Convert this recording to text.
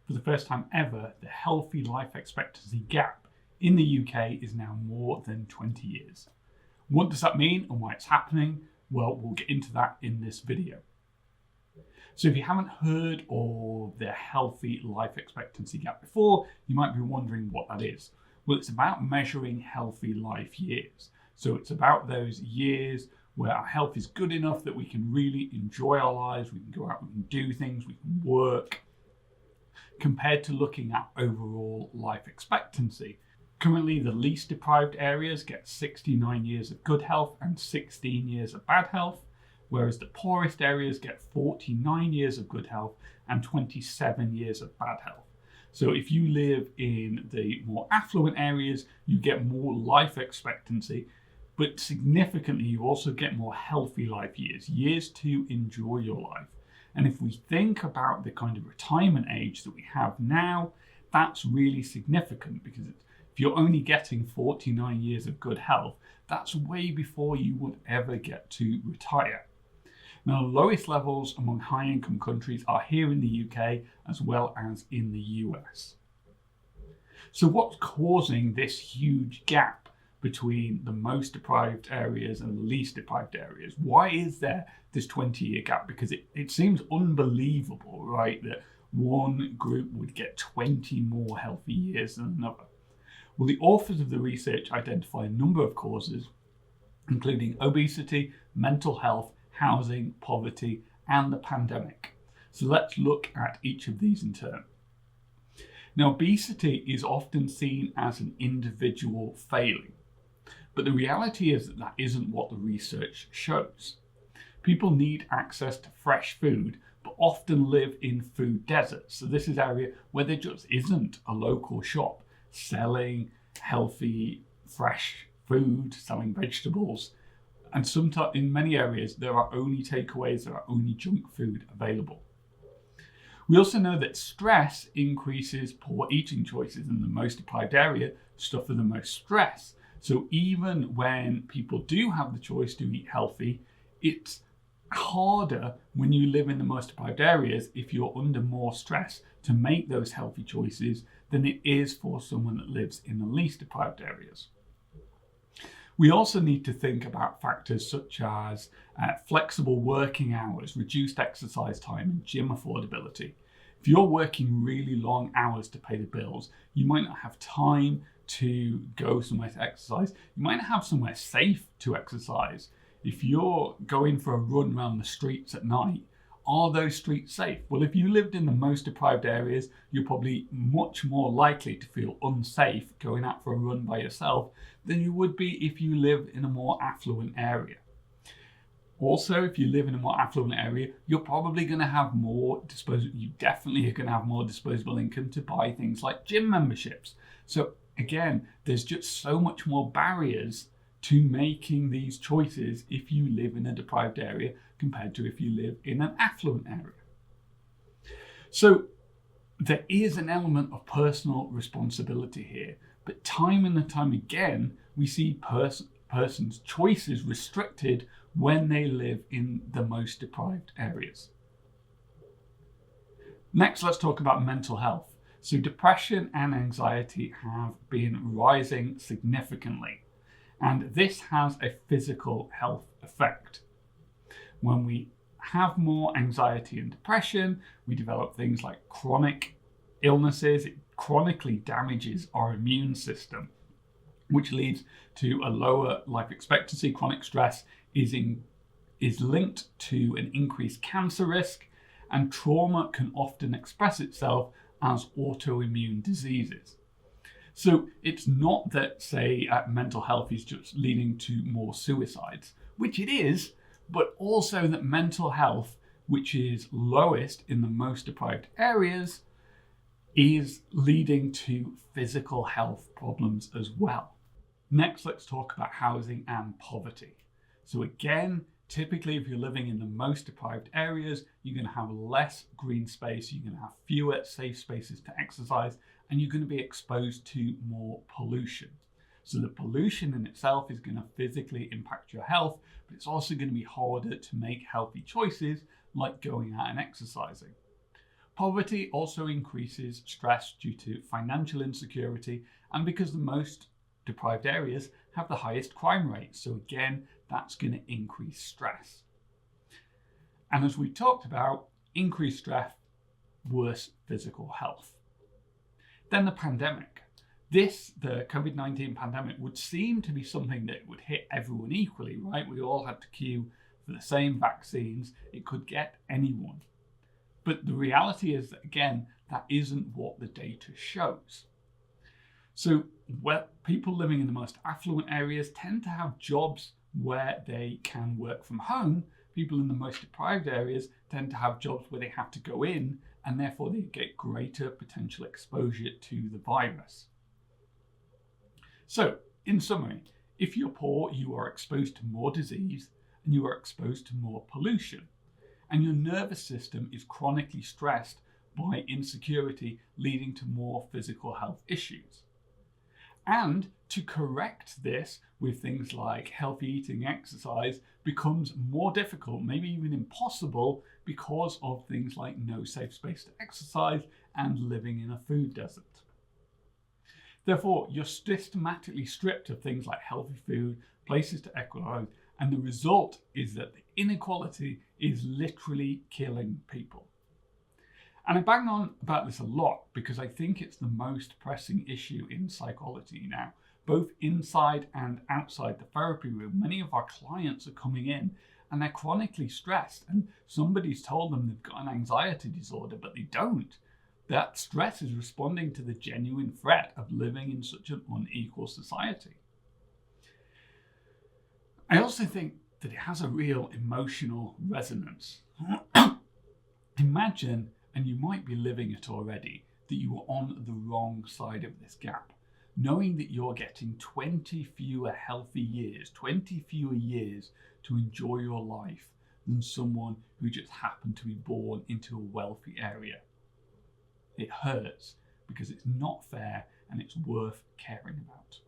For the first time ever, the healthy life expectancy gap in the UK is now more than 20 years. What does that mean and why it's happening? Well, we'll get into that in this video. So if you haven't heard of the healthy life expectancy gap before, you might be wondering what that is. Well, it's about measuring healthy life years. So it's about those years where our health is good enough that we can really enjoy our lives, we can go out, we can do things, we can work, compared to looking at overall life expectancy. Currently, the least deprived areas get 69 years of good health and 16 years of bad health, whereas the poorest areas get 49 years of good health and 27 years of bad health. So if you live in the more affluent areas, you get more life expectancy, but significantly, you also get more healthy life years, years to enjoy your life. And if we think about the kind of retirement age that we have now, that's really significant because if you're only getting 49 years of good health, that's way before you would ever get to retire. Now, the lowest levels among high-income countries are here in the UK as well as in the US. So what's causing this huge gap between the most deprived areas and the least deprived areas? Why is there this 20-year gap? Because it seems unbelievable, right, that one group would get 20 more healthy years than another. Well, the authors of the research identify a number of causes, including obesity, mental health, housing, poverty, and the pandemic. So let's look at each of these in turn. Now, obesity is often seen as an individual failing, but the reality is that that isn't what the research shows. People need access to fresh food, but often live in food deserts. So this is an area where there just isn't a local shop selling healthy, fresh food, selling vegetables. And sometimes in many areas, there are only takeaways, there are only junk food available. We also know that stress increases poor eating choices in the most deprived area, stuff with the most stress. So even when people do have the choice to eat healthy, it's harder when you live in the most deprived areas if you're under more stress to make those healthy choices than it is for someone that lives in the least deprived areas. We also need to think about factors such as flexible working hours, reduced exercise time, and gym affordability. If you're working really long hours to pay the bills, you might not have time to go somewhere to exercise. You might not have somewhere safe to exercise. If you're going for a run around the streets at night, are those streets safe? Well, if you lived in the most deprived areas, you're probably much more likely to feel unsafe going out for a run by yourself than you would be if you live in a more affluent area. Also, if you live in a more affluent area, you're probably going to have more you definitely are going to have more disposable income to buy things like gym memberships. So again, there's just so much more barriers to making these choices if you live in a deprived area compared to if you live in an affluent area. So there is an element of personal responsibility here, but time and time again, we see persons' choices restricted when they live in the most deprived areas. Next, let's talk about mental health. So depression and anxiety have been rising significantly, and this has a physical health effect. When we have more anxiety and depression, we develop things like chronic illnesses. It chronically damages our immune system, which leads to a lower life expectancy. Chronic stress is linked to an increased cancer risk, and trauma can often express itself as autoimmune diseases. So it's not that, say, mental health is just leading to more suicides, which it is, but also that mental health, which is lowest in the most deprived areas, is leading to physical health problems as well. Next, let's talk about housing and poverty. So again, typically if you're living in the most deprived areas, you're going to have less green space, you're going to have fewer safe spaces to exercise, and you're going to be exposed to more pollution. So the pollution in itself is going to physically impact your health, but it's also going to be harder to make healthy choices like going out and exercising. Poverty also increases stress due to financial insecurity and because the most deprived areas have the highest crime rates. So again, that's going to increase stress. And as we talked about, increased stress, worse physical health. Then the pandemic. The COVID-19 pandemic would seem to be something that would hit everyone equally, right? We all had to queue for the same vaccines. It could get anyone. But the reality is that, again, that isn't what the data shows. So people living in the most affluent areas tend to have jobs where they can work from home. People in the most deprived areas tend to have jobs where they have to go in, and therefore they get greater potential exposure to the virus. So, in summary, if you're poor, you are exposed to more disease and you are exposed to more pollution. And your nervous system is chronically stressed by insecurity, leading to more physical health issues. And to correct this with things like healthy eating, exercise, becomes more difficult, maybe even impossible, because of things like no safe space to exercise and living in a food desert. Therefore, you're systematically stripped of things like healthy food, places to exercise, and the result is that the inequality is literally killing people. And I bang on about this a lot because I think it's the most pressing issue in psychology now, both inside and outside the therapy room. Many of our clients are coming in and they're chronically stressed, and somebody's told them they've got an anxiety disorder, but they don't. That stress is responding to the genuine threat of living in such an unequal society. I also think that it has a real emotional resonance. Imagine, and you might be living it already, that you are on the wrong side of this gap, knowing that you're getting 20 fewer healthy years, 20 fewer years to enjoy your life than someone who just happened to be born into a wealthy area. It hurts because it's not fair and it's worth caring about.